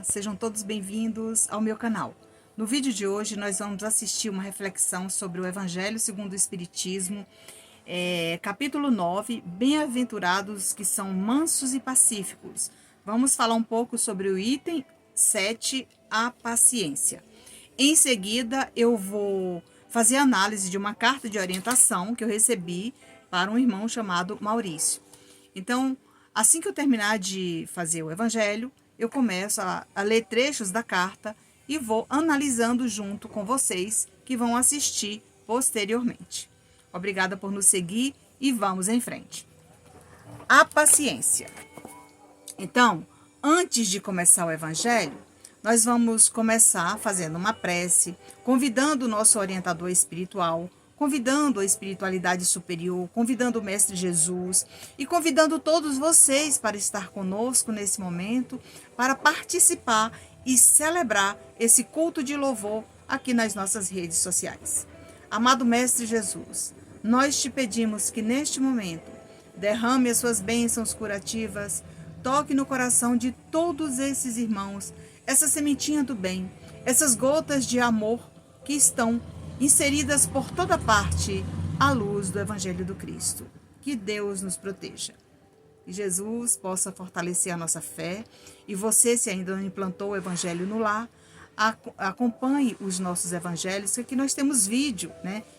Sejam todos bem-vindos ao meu canal. No vídeo de hoje nós vamos assistir uma reflexão sobre o Evangelho segundo o Espiritismo, capítulo 9, Bem-aventurados que são mansos e pacíficos. Vamos falar um pouco sobre o item 7, a paciência. Em seguida eu vou fazer análise de uma carta de orientação que eu recebi para um irmão chamado Maurício. Então, assim que eu terminar de fazer o Evangelho, eu começo a ler trechos da carta e vou analisando junto com vocês que vão assistir posteriormente. Obrigada por nos seguir e vamos em frente. A paciência. Então, antes de começar o Evangelho, nós vamos começar fazendo uma prece, convidando o nosso orientador espiritual, convidando a espiritualidade superior, convidando o Mestre Jesus e convidando todos vocês para estar conosco nesse momento, para participar e celebrar esse culto de louvor aqui nas nossas redes sociais. Amado Mestre Jesus, nós te pedimos que neste momento derrame as suas bênçãos curativas, toque no coração de todos esses irmãos, essa sementinha do bem, essas gotas de amor que estão inseridas por toda parte à luz do Evangelho do Cristo. Que Deus nos proteja. Que Jesus possa fortalecer a nossa fé. E você, se ainda não implantou o Evangelho no lar, acompanhe os nossos evangelhos, que aqui nós temos vídeo,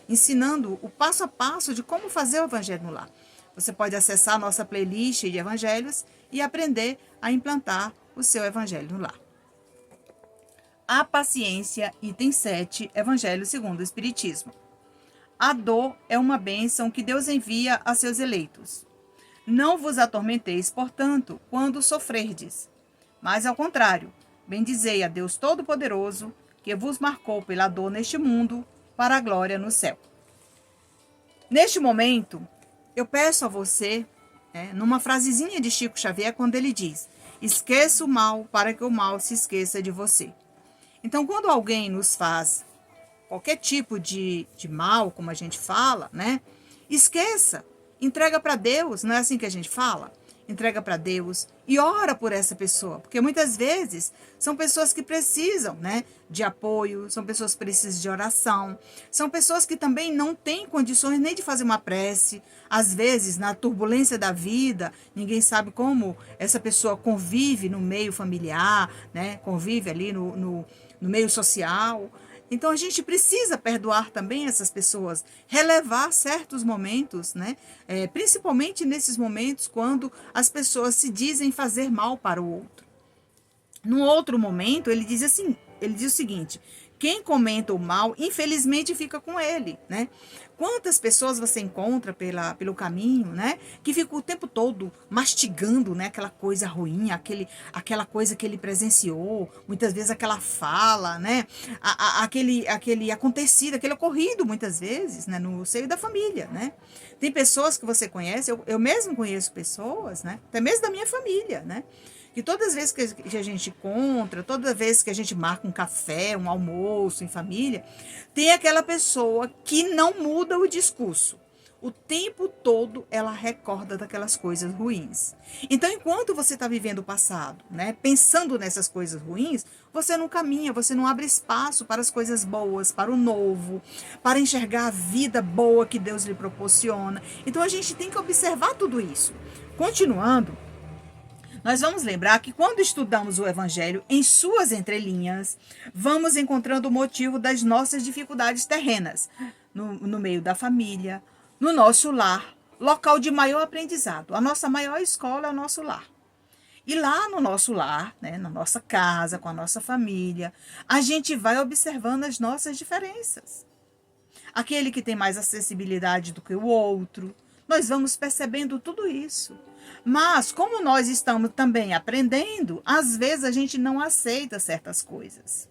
ensinando o passo a passo de como fazer o Evangelho no lar. Você pode acessar a nossa playlist de evangelhos e aprender a implantar o seu Evangelho no lar. A paciência, item 7, Evangelho segundo o Espiritismo. A dor é uma bênção que Deus envia a seus eleitos. Não vos atormenteis, portanto, quando sofrerdes, mas ao contrário, bendizei a Deus Todo-Poderoso, que vos marcou pela dor neste mundo, para a glória no céu. Neste momento, eu peço a você, numa frasezinha de Chico Xavier, quando ele diz: esqueça o mal para que o mal se esqueça de você. Então, quando alguém nos faz qualquer tipo de mal, como a gente fala, esqueça, entrega para Deus, não é assim que a gente fala? Entrega para Deus e ora por essa pessoa, porque muitas vezes são pessoas que precisam, de apoio, são pessoas que precisam de oração, são pessoas que também não têm condições nem de fazer uma prece. Às vezes, na turbulência da vida, ninguém sabe como essa pessoa convive no meio familiar, convive ali no meio social. Então, a gente precisa perdoar também essas pessoas, relevar certos momentos, principalmente nesses momentos quando as pessoas se dizem fazer mal para o outro. Num outro momento, ele diz o seguinte: quem comenta o mal, infelizmente, fica com ele, Quantas pessoas você encontra pelo caminho, que ficam o tempo todo mastigando, aquela coisa ruim, aquela coisa que ele presenciou, muitas vezes aquela fala, aquele acontecido, aquele ocorrido, muitas vezes, no seio da família, Tem pessoas que você conhece, eu mesmo conheço pessoas, até mesmo da minha família, que todas as vezes que a gente encontra, toda vez que a gente marca um café, um almoço em família, tem aquela pessoa que não muda o discurso. O tempo todo ela recorda daquelas coisas ruins. Então, enquanto você está vivendo o passado, pensando nessas coisas ruins, você não caminha, você não abre espaço para as coisas boas, para o novo, para enxergar a vida boa que Deus lhe proporciona. Então, a gente tem que observar tudo isso. Continuando, nós vamos lembrar que quando estudamos o Evangelho em suas entrelinhas, vamos encontrando o motivo das nossas dificuldades terrenas, no meio da família, no nosso lar, local de maior aprendizado. A nossa maior escola é o nosso lar. E lá no nosso lar, na nossa casa, com a nossa família, a gente vai observando as nossas diferenças. Aquele que tem mais acessibilidade do que o outro, nós vamos percebendo tudo isso. Mas, como nós estamos também aprendendo, às vezes a gente não aceita certas coisas,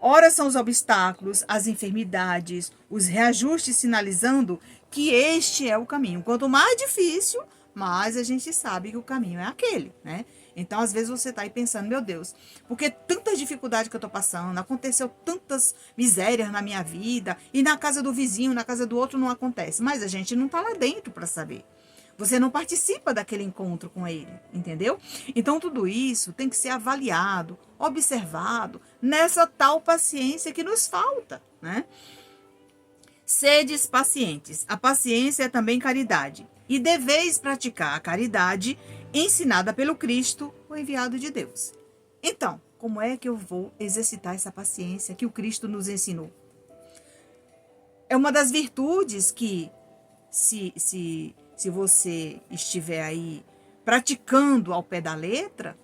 Ora são os obstáculos, as enfermidades, os reajustes sinalizando que este é o caminho. Quanto mais difícil, mais a gente sabe que o caminho é aquele, Então, às vezes você está aí pensando: meu Deus, porque tanta dificuldade que eu estou passando, aconteceu tantas misérias na minha vida, e na casa do vizinho, na casa do outro não acontece. Mas a gente não está lá dentro para saber. Você não participa daquele encontro com ele, entendeu? Então, tudo isso tem que ser avaliado, observado, nessa tal paciência que nos falta, né? Sedes pacientes. A paciência é também caridade. E deveis praticar a caridade ensinada pelo Cristo, o enviado de Deus. Então, como é que eu vou exercitar essa paciência que o Cristo nos ensinou? É uma das virtudes que, se você estiver aí praticando ao pé da letra,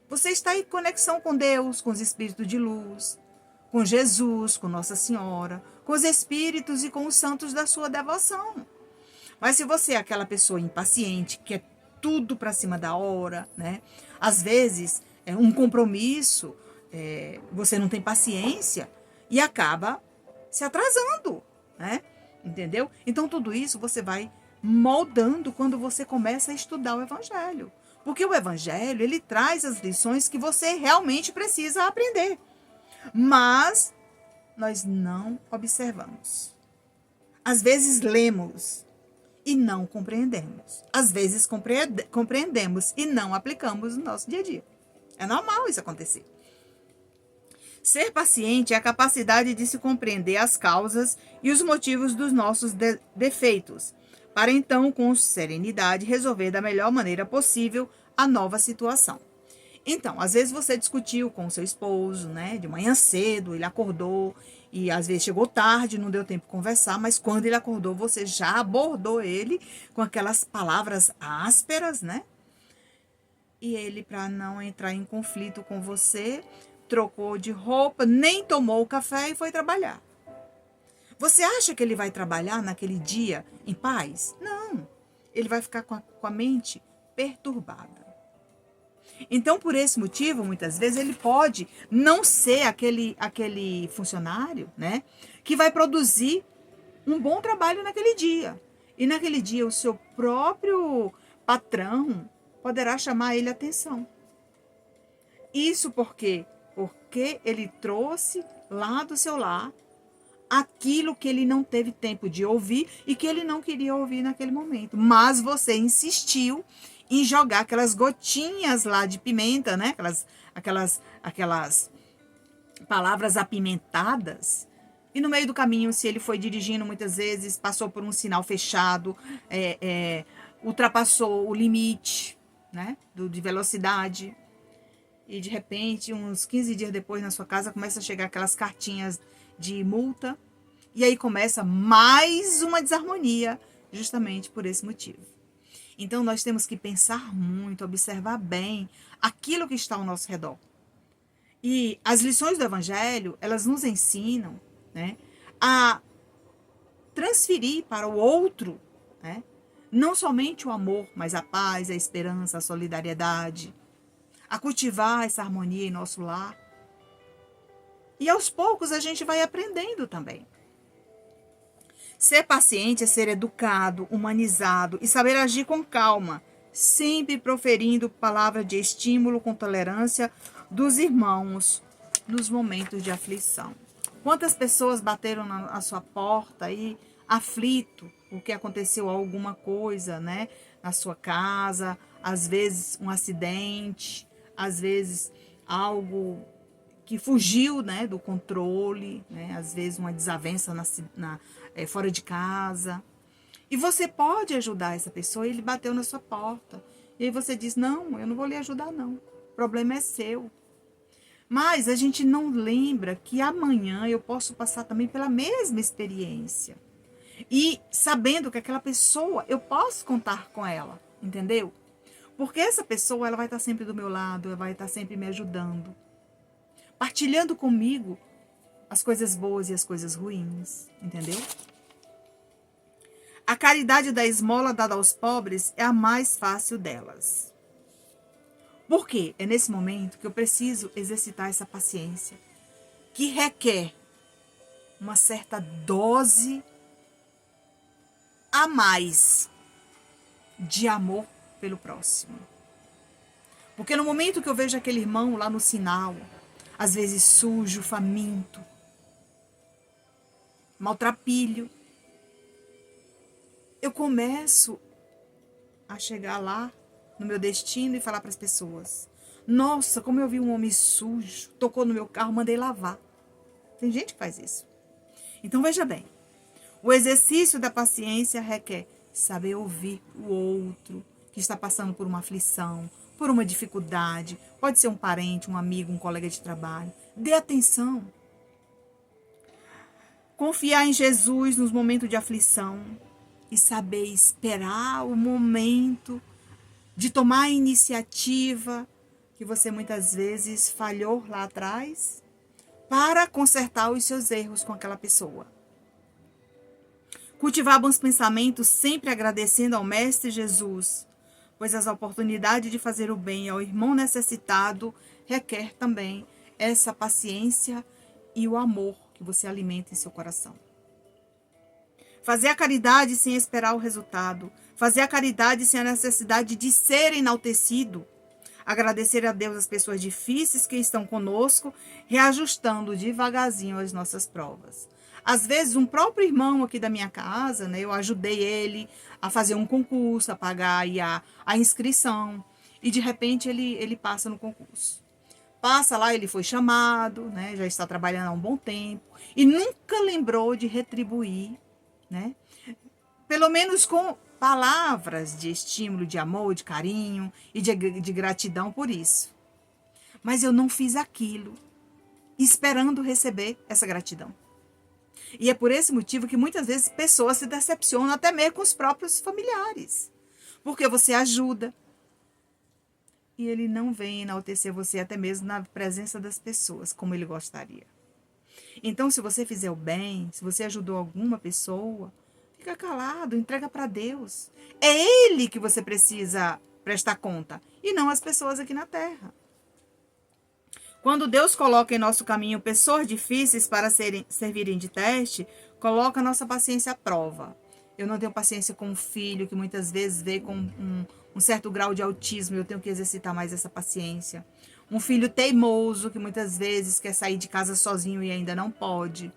você está em conexão com Deus, com os espíritos de luz, com Jesus, com Nossa Senhora, com os espíritos e com os santos da sua devoção. Mas se você é aquela pessoa impaciente, que é tudo para cima da hora, né? Às vezes, é um compromisso, você não tem paciência e acaba se atrasando, né? Entendeu? Então, tudo isso você vai moldando quando você começa a estudar o Evangelho. Porque o Evangelho, ele traz as lições que você realmente precisa aprender. Mas nós não observamos. Às vezes lemos e não compreendemos. Às vezes compreendemos e não aplicamos no nosso dia a dia. É normal isso acontecer. Ser paciente é a capacidade de se compreender as causas e os motivos dos nossos defeitos, para então, com serenidade, resolver da melhor maneira possível a nova situação. Então, às vezes você discutiu com o seu esposo, né, de manhã cedo, ele acordou e às vezes chegou tarde, não deu tempo de conversar, mas quando ele acordou, você já abordou ele com aquelas palavras ásperas, né? E ele, para não entrar em conflito com você, trocou de roupa, nem tomou o café e foi trabalhar. Você acha que ele vai trabalhar naquele dia em paz? Não. Ele vai ficar com a mente perturbada. Então, por esse motivo, muitas vezes, ele pode não ser aquele funcionário, né, que vai produzir um bom trabalho naquele dia. E naquele dia, o seu próprio patrão poderá chamar ele a atenção. Isso por quê? Porque ele trouxe lá do seu lar aquilo que ele não teve tempo de ouvir e que ele não queria ouvir naquele momento. Mas você insistiu em jogar aquelas gotinhas lá de pimenta, né? Aquelas palavras apimentadas. E no meio do caminho, se ele foi dirigindo muitas vezes, passou por um sinal fechado, ultrapassou o limite, né, de velocidade. E de repente, uns 15 dias depois, na sua casa, começa a chegar aquelas cartinhas de multa. E aí começa mais uma desarmonia, justamente por esse motivo. Então, nós temos que pensar muito, observar bem aquilo que está ao nosso redor. E as lições do Evangelho, elas nos ensinam, né, a transferir para o outro, né, não somente o amor, mas a paz, a esperança, a solidariedade, a cultivar essa harmonia em nosso lar. E aos poucos a gente vai aprendendo também. Ser paciente é ser educado, humanizado e saber agir com calma, sempre proferindo palavras de estímulo com tolerância dos irmãos nos momentos de aflição. Quantas pessoas bateram na sua porta aí, aflito, porque aconteceu alguma coisa, né, na sua casa, às vezes um acidente, às vezes algo que fugiu, né, do controle, né, às vezes uma desavença fora de casa. E você pode ajudar essa pessoa, ele bateu na sua porta. E aí você diz, não, eu não vou lhe ajudar não, o problema é seu. Mas a gente não lembra que amanhã eu posso passar também pela mesma experiência. E sabendo que aquela pessoa, eu posso contar com ela, entendeu? Porque essa pessoa, ela vai estar sempre do meu lado, ela vai estar sempre me ajudando, partilhando comigo as coisas boas e as coisas ruins, entendeu? A caridade da esmola dada aos pobres é a mais fácil delas. Por quê? É nesse momento que eu preciso exercitar essa paciência, que requer uma certa dose a mais de amor pelo próximo. Porque no momento que eu vejo aquele irmão lá no sinal, às vezes sujo, faminto, maltrapilho, eu começo a chegar lá no meu destino e falar para as pessoas: nossa, como eu vi um homem sujo, tocou no meu carro, mandei lavar. Tem gente que faz isso. Então veja bem, o exercício da paciência requer saber ouvir o outro que está passando por uma aflição, por uma dificuldade. Pode ser um parente, um amigo, um colega de trabalho. Dê atenção. Confiar em Jesus nos momentos de aflição e saber esperar o momento de tomar a iniciativa que você muitas vezes falhou lá atrás para consertar os seus erros com aquela pessoa. Cultivar bons pensamentos, sempre agradecendo ao Mestre Jesus, pois as oportunidades de fazer o bem ao irmão necessitado requer também essa paciência e o amor que você alimenta em seu coração. Fazer a caridade sem esperar o resultado. Fazer a caridade sem a necessidade de ser enaltecido. Agradecer a Deus as pessoas difíceis que estão conosco, reajustando devagarzinho as nossas provas. Às vezes, um próprio irmão aqui da minha casa, né, eu ajudei ele a fazer um concurso, a pagar aí a inscrição, e de repente ele passa no concurso. Passa lá, ele foi chamado, né, já está trabalhando há um bom tempo, e nunca lembrou de retribuir, né, pelo menos com palavras de estímulo, de amor, de carinho e de gratidão por isso. Mas eu não fiz aquilo esperando receber essa gratidão. E é por esse motivo que muitas vezes pessoas se decepcionam até mesmo com os próprios familiares. Porque você ajuda e ele não vem enaltecer você até mesmo na presença das pessoas, como ele gostaria. Então, se você fizer o bem, se você ajudou alguma pessoa, fica calado, entrega para Deus. É Ele que você precisa prestar conta, e não as pessoas aqui na Terra. Quando Deus coloca em nosso caminho pessoas difíceis para servirem de teste, coloca a nossa paciência à prova. Eu não tenho paciência com um filho que muitas vezes vê com um certo grau de autismo, eu tenho que exercitar mais essa paciência. Um filho teimoso que muitas vezes quer sair de casa sozinho e ainda não pode.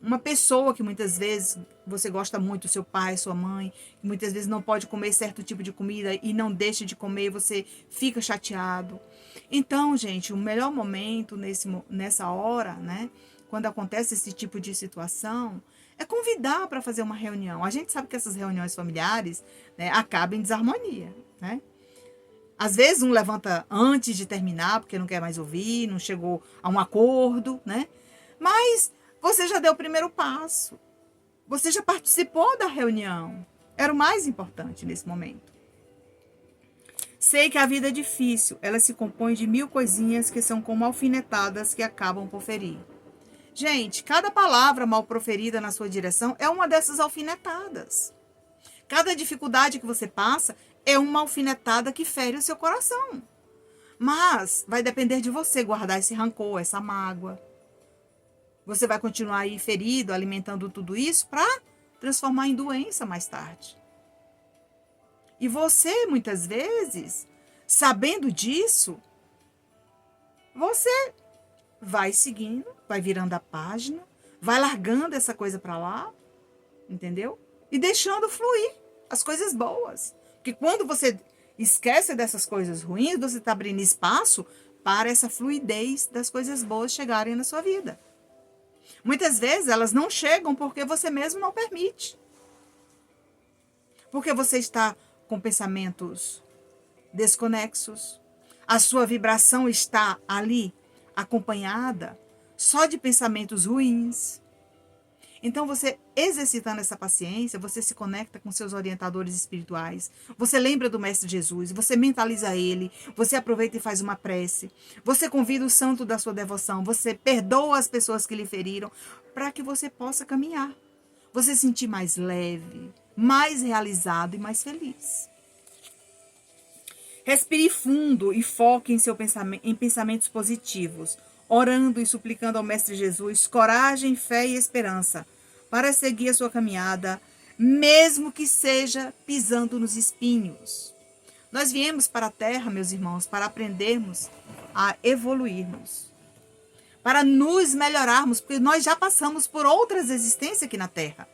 Uma pessoa que muitas vezes você gosta muito, seu pai, sua mãe, que muitas vezes não pode comer certo tipo de comida e não deixa de comer, você fica chateado. Então, gente, o melhor momento nessa hora, né, quando acontece esse tipo de situação, é convidar para fazer uma reunião. A gente sabe que essas reuniões familiares, né, acabam em desarmonia, né? Às vezes um levanta antes de terminar, porque não quer mais ouvir, não chegou a um acordo, né? Mas você já deu o primeiro passo. Você já participou da reunião. Era o mais importante nesse momento. Sei que a vida é difícil. Ela se compõe de 1000 coisinhas que são como alfinetadas que acabam por ferir. Gente, cada palavra mal proferida na sua direção é uma dessas alfinetadas. Cada dificuldade que você passa é uma alfinetada que fere o seu coração. Mas vai depender de você guardar esse rancor, essa mágoa. Você vai continuar aí ferido, alimentando tudo isso para transformar em doença mais tarde. E você, muitas vezes, sabendo disso, você vai seguindo, vai virando a página, vai largando essa coisa para lá, entendeu? E deixando fluir as coisas boas. Porque quando você esquece dessas coisas ruins, você está abrindo espaço para essa fluidez das coisas boas chegarem na sua vida. Muitas vezes elas não chegam porque você mesmo não permite. Porque você está com pensamentos desconexos. A sua vibração está ali acompanhada só de pensamentos ruins. Então, você exercitando essa paciência, você se conecta com seus orientadores espirituais. Você lembra do Mestre Jesus, você mentaliza ele, você aproveita e faz uma prece. Você convida o santo da sua devoção, você perdoa as pessoas que lhe feriram, para que você possa caminhar. Você se sentir mais leve, mais realizado e mais feliz. Respire fundo e foque em pensamentos positivos, orando e suplicando ao Mestre Jesus coragem, fé e esperança para seguir a sua caminhada, mesmo que seja pisando nos espinhos. Nós viemos para a Terra, meus irmãos, para aprendermos a evoluirmos, para nos melhorarmos, porque nós já passamos por outras existências aqui na Terra.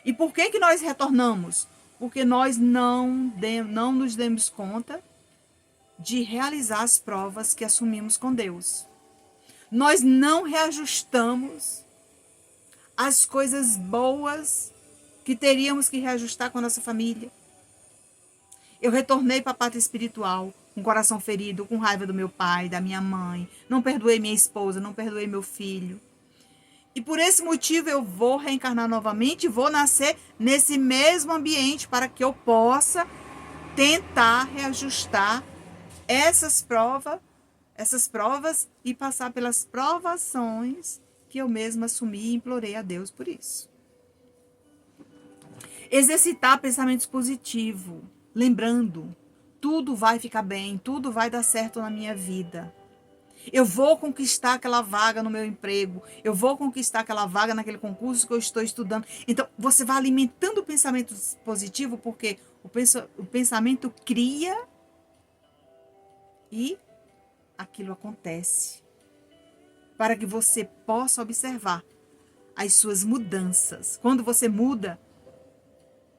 E por que nós retornamos? porque nós não nos demos conta de realizar as provas que assumimos com Deus. Nós não reajustamos as coisas boas que teríamos que reajustar com a nossa família. Eu retornei para a pátria espiritual, com o coração ferido, com raiva do meu pai, da minha mãe. Não perdoei minha esposa, não perdoei meu filho. E por esse motivo eu vou reencarnar novamente e vou nascer nesse mesmo ambiente para que eu possa tentar reajustar essas provas e passar pelas provações que eu mesma assumi e implorei a Deus por isso. Exercitar pensamentos positivos, lembrando, tudo vai ficar bem, tudo vai dar certo na minha vida. Eu vou conquistar aquela vaga no meu emprego, eu vou conquistar aquela vaga naquele concurso que eu estou estudando. Então, você vai alimentando o pensamento positivo, porque o pensamento cria e aquilo acontece. Para que você possa observar as suas mudanças. Quando você muda,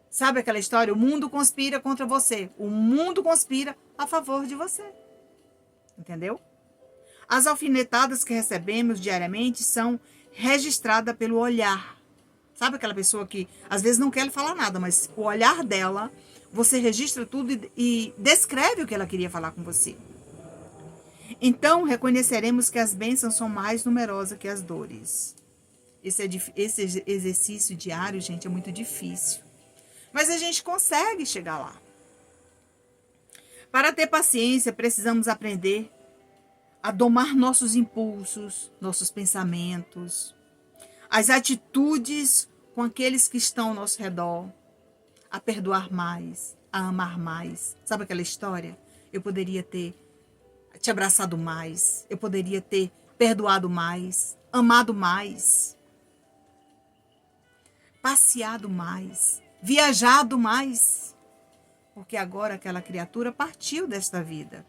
sabe aquela história? O mundo conspira contra você. O mundo conspira a favor de você. Entendeu? As alfinetadas que recebemos diariamente são registradas pelo olhar. Sabe aquela pessoa que às vezes não quer falar nada, mas o olhar dela, você registra tudo e descreve o que ela queria falar com você. Então, reconheceremos que as bênçãos são mais numerosas que as dores. Esse exercício diário, gente, é muito difícil. Mas a gente consegue chegar lá. Para ter paciência, precisamos aprender a domar nossos impulsos, nossos pensamentos, as atitudes com aqueles que estão ao nosso redor, a perdoar mais, a amar mais. Sabe aquela história? Eu poderia ter te abraçado mais, eu poderia ter perdoado mais, amado mais, passeado mais, viajado mais, porque agora aquela criatura partiu desta vida.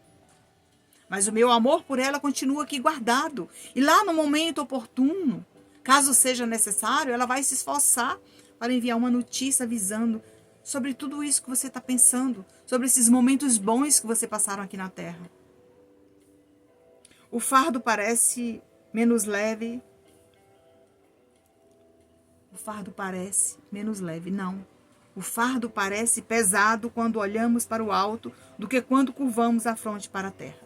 Mas o meu amor por ela continua aqui guardado. E lá no momento oportuno, caso seja necessário, ela vai se esforçar para enviar uma notícia avisando sobre tudo isso que você está pensando, sobre esses momentos bons que você passaram aqui na Terra. O fardo parece menos leve. O fardo parece menos leve, não. O fardo parece pesado quando olhamos para o alto do que quando curvamos a fronte para a terra.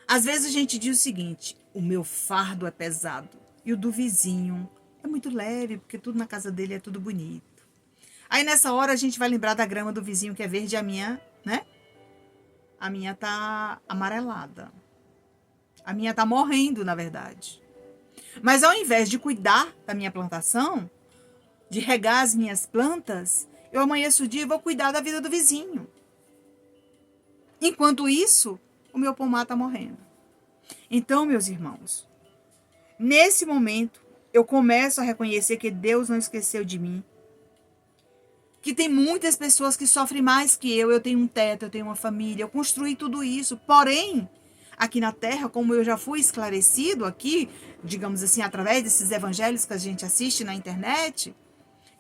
Às vezes a gente diz o seguinte: o meu fardo é pesado e o do vizinho é muito leve, porque tudo na casa dele é tudo bonito. Aí nessa hora a gente vai lembrar da grama do vizinho que é verde e a minha, né? A minha tá amarelada. A minha tá morrendo, na verdade. Mas ao invés de cuidar da minha plantação, de regar as minhas plantas, eu amanheço o dia e vou cuidar da vida do vizinho. Enquanto isso, o meu pomar está morrendo. Então, meus irmãos, nesse momento, eu começo a reconhecer que Deus não esqueceu de mim. Que tem muitas pessoas que sofrem mais que eu tenho um teto, eu tenho uma família, eu construí tudo isso. Porém, aqui na Terra, como eu já fui esclarecido aqui, digamos assim, através desses evangelhos que a gente assiste na internet,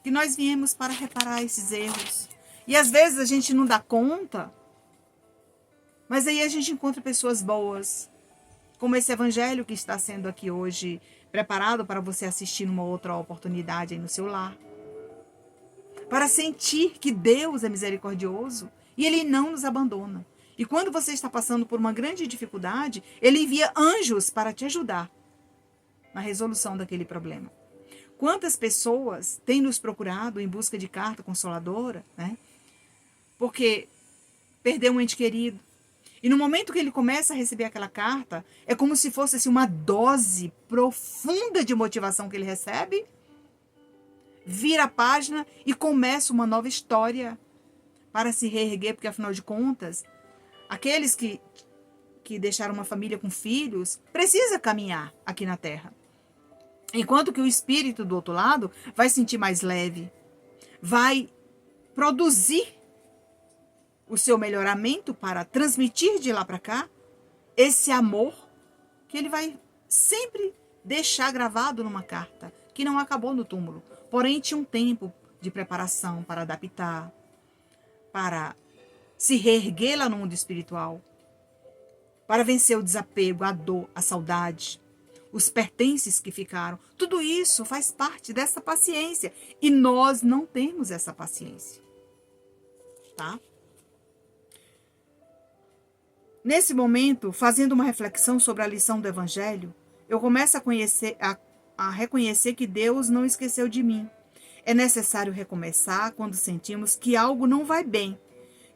que nós viemos para reparar esses erros. E às vezes a gente não dá conta, mas aí a gente encontra pessoas boas, como esse evangelho que está sendo aqui hoje preparado para você assistir numa outra oportunidade aí no seu lar. Para sentir que Deus é misericordioso e Ele não nos abandona. E quando você está passando por uma grande dificuldade, Ele envia anjos para te ajudar na resolução daquele problema. Quantas pessoas têm nos procurado em busca de carta consoladora, né? Porque perdeu um ente querido. E no momento que ele começa a receber aquela carta, é como se fosse assim, uma dose profunda de motivação que ele recebe, vira a página e começa uma nova história para se reerguer, porque afinal de contas, aqueles que deixaram uma família com filhos, precisa caminhar aqui na Terra. Enquanto que o espírito do outro lado vai sentir mais leve, vai produzir o seu melhoramento para transmitir de lá para cá esse amor que ele vai sempre deixar gravado numa carta, que não acabou no túmulo. Porém, tinha um tempo de preparação para adaptar, para se reerguer lá no mundo espiritual, para vencer o desapego, a dor, a saudade, os pertences que ficaram. Tudo isso faz parte dessa paciência. E nós não temos essa paciência. Tá? Nesse momento, fazendo uma reflexão sobre a lição do Evangelho, eu começo a reconhecer que Deus não esqueceu de mim. É necessário recomeçar quando sentimos que algo não vai bem,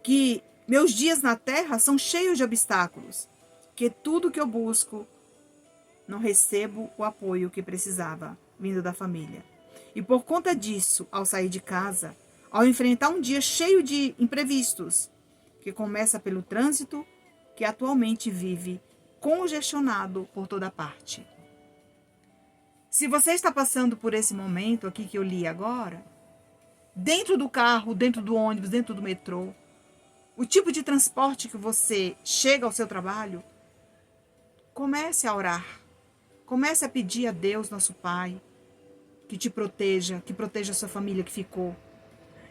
que meus dias na Terra são cheios de obstáculos, que tudo que eu busco não recebo o apoio que precisava, vindo da família. E por conta disso, ao sair de casa, ao enfrentar um dia cheio de imprevistos, que começa pelo trânsito, que atualmente vive congestionado por toda parte. Se você está passando por esse momento aqui que eu li agora, dentro do carro, dentro do ônibus, dentro do metrô, o tipo de transporte que você chega ao seu trabalho, comece a orar. Comece a pedir a Deus, nosso Pai, que te proteja, que proteja a sua família que ficou.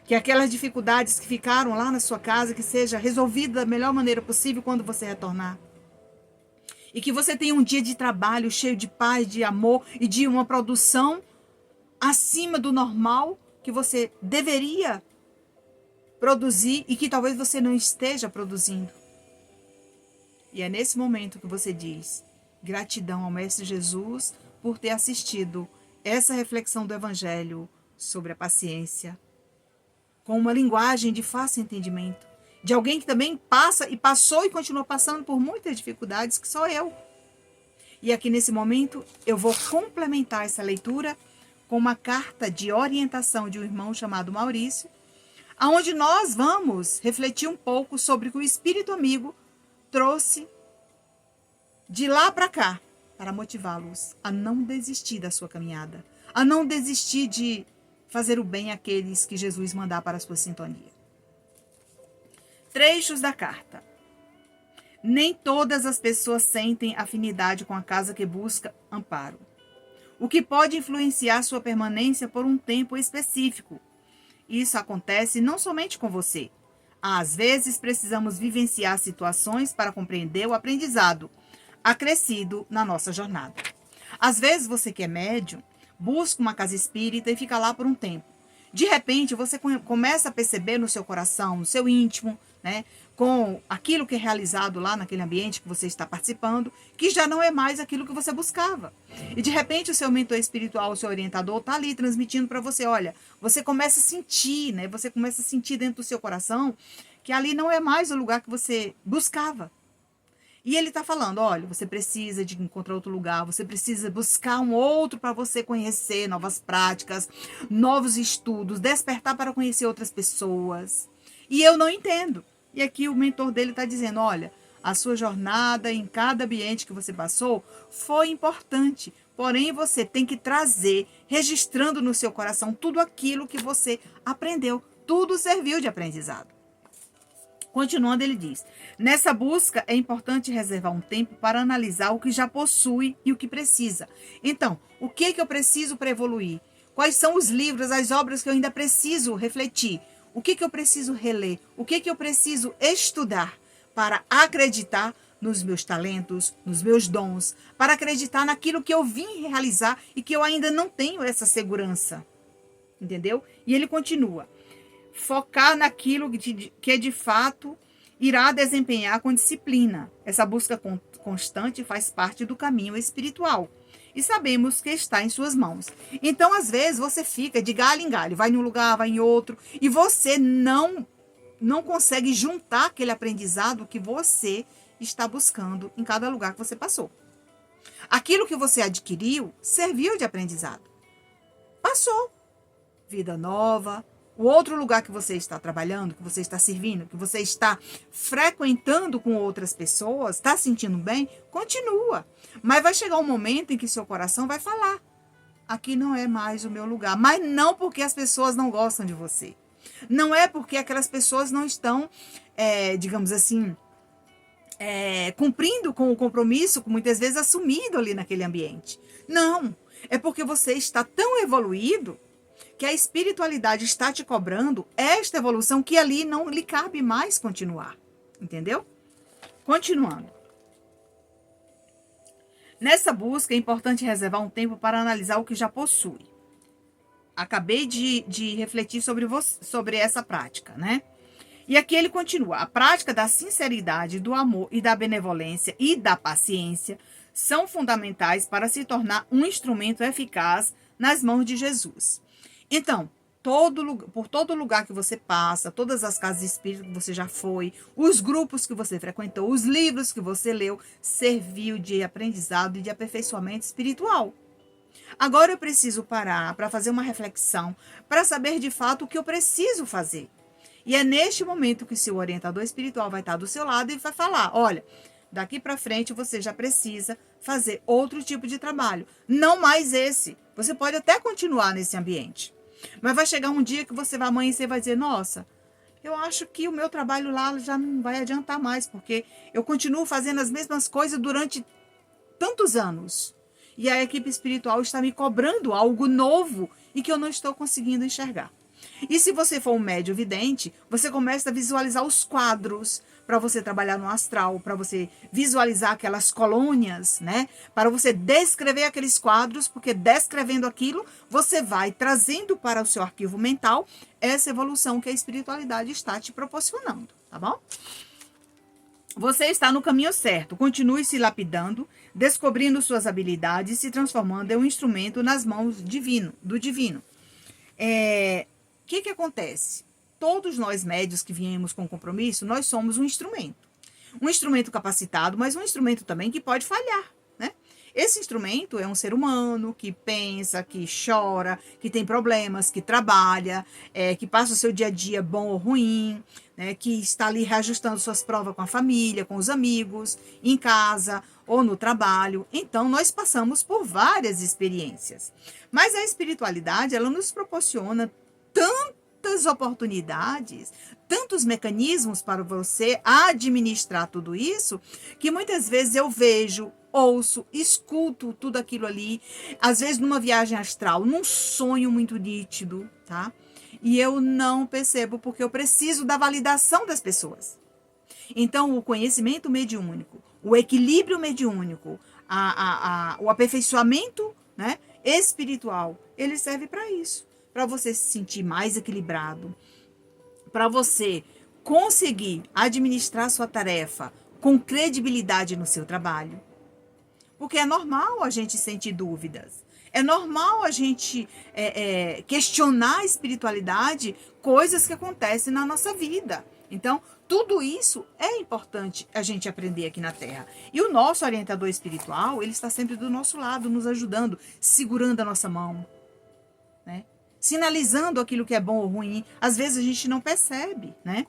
Que aquelas dificuldades que ficaram lá na sua casa, que seja resolvida da melhor maneira possível quando você retornar. E que você tenha um dia de trabalho cheio de paz, de amor e de uma produção acima do normal que você deveria produzir e que talvez você não esteja produzindo. E é nesse momento que você diz: gratidão ao Mestre Jesus por ter assistido essa reflexão do Evangelho sobre a paciência, com uma linguagem de fácil entendimento, de alguém que também passa e passou e continua passando por muitas dificuldades, que sou eu. E aqui nesse momento eu vou complementar essa leitura com uma carta de orientação de um irmão chamado Maurício, aonde nós vamos refletir um pouco sobre o que o Espírito Amigo trouxe de lá para cá, para motivá-los a não desistir da sua caminhada, a não desistir de fazer o bem àqueles que Jesus mandar para a sua sintonia. Trechos da carta. Nem todas as pessoas sentem afinidade com a casa que busca amparo, o que pode influenciar sua permanência por um tempo específico. Isso acontece não somente com você. Às vezes precisamos vivenciar situações para compreender o aprendizado acrescido na nossa jornada. Às vezes você que é médium, busca uma casa espírita e fica lá por um tempo. De repente, você começa a perceber no seu coração, no seu íntimo, né, com aquilo que é realizado lá naquele ambiente que você está participando, que já não é mais aquilo que você buscava. E de repente o seu mentor espiritual, o seu orientador, está ali transmitindo para você, olha, você começa a sentir, né, você começa a sentir dentro do seu coração que ali não é mais o lugar que você buscava. E ele está falando, olha, você precisa de encontrar outro lugar, você precisa buscar um outro para você conhecer novas práticas, novos estudos, despertar para conhecer outras pessoas. E eu não entendo. E aqui o mentor dele está dizendo, olha, a sua jornada em cada ambiente que você passou foi importante, porém você tem que trazer, registrando no seu coração tudo aquilo que você aprendeu, tudo serviu de aprendizado. Continuando, ele diz, nessa busca é importante reservar um tempo para analisar o que já possui e o que precisa. Então, o que eu preciso para evoluir? Quais são os livros, as obras que eu ainda preciso refletir? O que eu preciso reler? O que eu preciso estudar para acreditar nos meus talentos, nos meus dons, para acreditar naquilo que eu vim realizar e que eu ainda não tenho essa segurança? Entendeu? E ele continua. Focar naquilo que de fato irá desempenhar com disciplina. Essa busca constante faz parte do caminho espiritual. E sabemos que está em suas mãos. Então, às vezes, você fica de galho em galho. Vai num lugar, vai em outro. E você não consegue juntar aquele aprendizado que você está buscando em cada lugar que você passou. Aquilo que você adquiriu serviu de aprendizado. Passou. Vida nova. O outro lugar que você está trabalhando, que você está servindo, que você está frequentando com outras pessoas, está sentindo bem, continua. Mas vai chegar um momento em que seu coração vai falar, aqui não é mais o meu lugar. Mas não porque as pessoas não gostam de você. Não é porque aquelas pessoas não estão, digamos assim, cumprindo com o compromisso, muitas vezes assumido ali naquele ambiente. Não, é porque você está tão evoluído que a espiritualidade está te cobrando esta evolução que ali não lhe cabe mais continuar. Entendeu? Continuando. Nessa busca é importante reservar um tempo para analisar o que já possui. Acabei de refletir sobre essa prática, né? E aqui ele continua. A prática da sinceridade, do amor e da benevolência e da paciência são fundamentais para se tornar um instrumento eficaz nas mãos de Jesus. Então, por todo lugar que você passa, todas as casas espíritas que você já foi, os grupos que você frequentou, os livros que você leu, serviu de aprendizado e de aperfeiçoamento espiritual. Agora eu preciso parar para fazer uma reflexão, para saber de fato o que eu preciso fazer. E é neste momento que seu orientador espiritual vai estar do seu lado e vai falar, olha, daqui para frente você já precisa fazer outro tipo de trabalho, não mais esse. Você pode até continuar nesse ambiente, mas vai chegar um dia que você vai amanhecer e vai dizer, nossa, eu acho que o meu trabalho lá já não vai adiantar mais, porque eu continuo fazendo as mesmas coisas durante tantos anos. E a equipe espiritual está me cobrando algo novo e que eu não estou conseguindo enxergar. E se você for um médium vidente, você começa a visualizar os quadros para você trabalhar no astral, para você visualizar aquelas colônias, né? Para você descrever aqueles quadros, porque descrevendo aquilo, você vai trazendo para o seu arquivo mental essa evolução que a espiritualidade está te proporcionando, tá bom? Você está no caminho certo. Continue se lapidando, descobrindo suas habilidades e se transformando em um instrumento nas mãos do divino. O que acontece? Todos nós médios que viemos com compromisso, nós somos um instrumento. Um instrumento capacitado, mas um instrumento também que pode falhar, né? Esse instrumento é um ser humano que pensa, que chora, que tem problemas, que trabalha, que passa o seu dia a dia bom ou ruim, né? Que está ali reajustando suas provas com a família, com os amigos, em casa ou no trabalho. Então, nós passamos por várias experiências. Mas a espiritualidade, ela nos proporciona tantas oportunidades, tantos mecanismos para você administrar tudo isso, que muitas vezes eu vejo, ouço, escuto tudo aquilo ali, às vezes numa viagem astral, num sonho muito nítido, tá? E eu não percebo porque eu preciso da validação das pessoas. Então, o conhecimento mediúnico, o equilíbrio mediúnico, o aperfeiçoamento, né, espiritual, ele serve para isso. Para você se sentir mais equilibrado, para você conseguir administrar sua tarefa com credibilidade no seu trabalho. Porque é normal a gente sentir dúvidas, é normal a gente questionar a espiritualidade, coisas que acontecem na nossa vida. Então, tudo isso é importante a gente aprender aqui na Terra. E o nosso orientador espiritual, ele está sempre do nosso lado, nos ajudando, segurando a nossa mão, né? Sinalizando aquilo que é bom ou ruim. Às vezes a gente não percebe, né?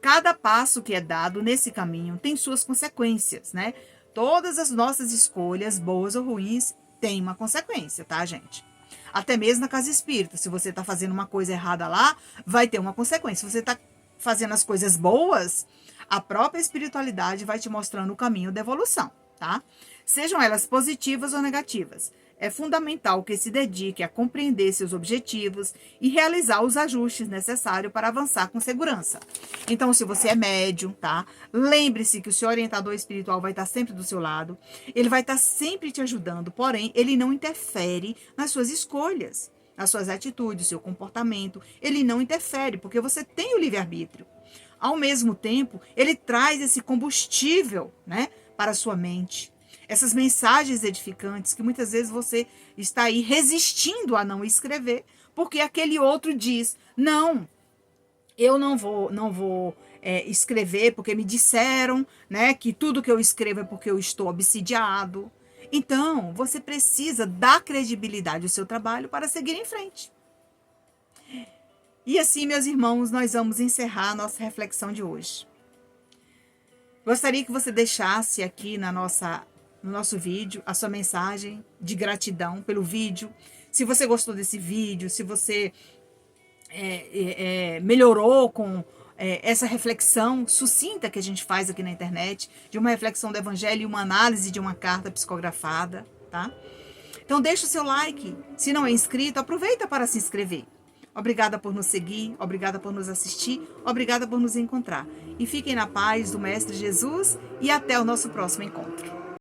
Cada passo que é dado nesse caminho tem suas consequências, né? Todas as nossas escolhas, boas ou ruins, têm uma consequência, tá, gente? Até mesmo na casa espírita, se você está fazendo uma coisa errada lá, vai ter uma consequência. Se você está fazendo as coisas boas, a própria espiritualidade vai te mostrando o caminho da evolução, tá? Sejam elas positivas ou negativas. É fundamental que se dedique a compreender seus objetivos e realizar os ajustes necessários para avançar com segurança. Então, se você é médium, tá? Lembre-se que o seu orientador espiritual vai estar sempre do seu lado. Ele vai estar sempre te ajudando, porém, ele não interfere nas suas escolhas, nas suas atitudes, seu comportamento. Ele não interfere, porque você tem o livre-arbítrio. Ao mesmo tempo, ele traz esse combustível, né, para a sua mente. Essas mensagens edificantes que muitas vezes você está aí resistindo a não escrever, porque aquele outro diz, não, eu não vou escrever porque me disseram, né, que tudo que eu escrevo é porque eu estou obsidiado. Então, você precisa dar credibilidade ao seu trabalho para seguir em frente. E assim, meus irmãos, nós vamos encerrar a nossa reflexão de hoje. Gostaria que você deixasse aqui no nosso vídeo a sua mensagem de gratidão pelo vídeo. Se você gostou desse vídeo, se você melhorou com essa reflexão sucinta que a gente faz aqui na internet, de uma reflexão do Evangelho e uma análise de uma carta psicografada, tá? Então deixa o seu like. Se não é inscrito, aproveita para se inscrever. Obrigada por nos seguir, obrigada por nos assistir, obrigada por nos encontrar. E fiquem na paz do Mestre Jesus e até o nosso próximo encontro.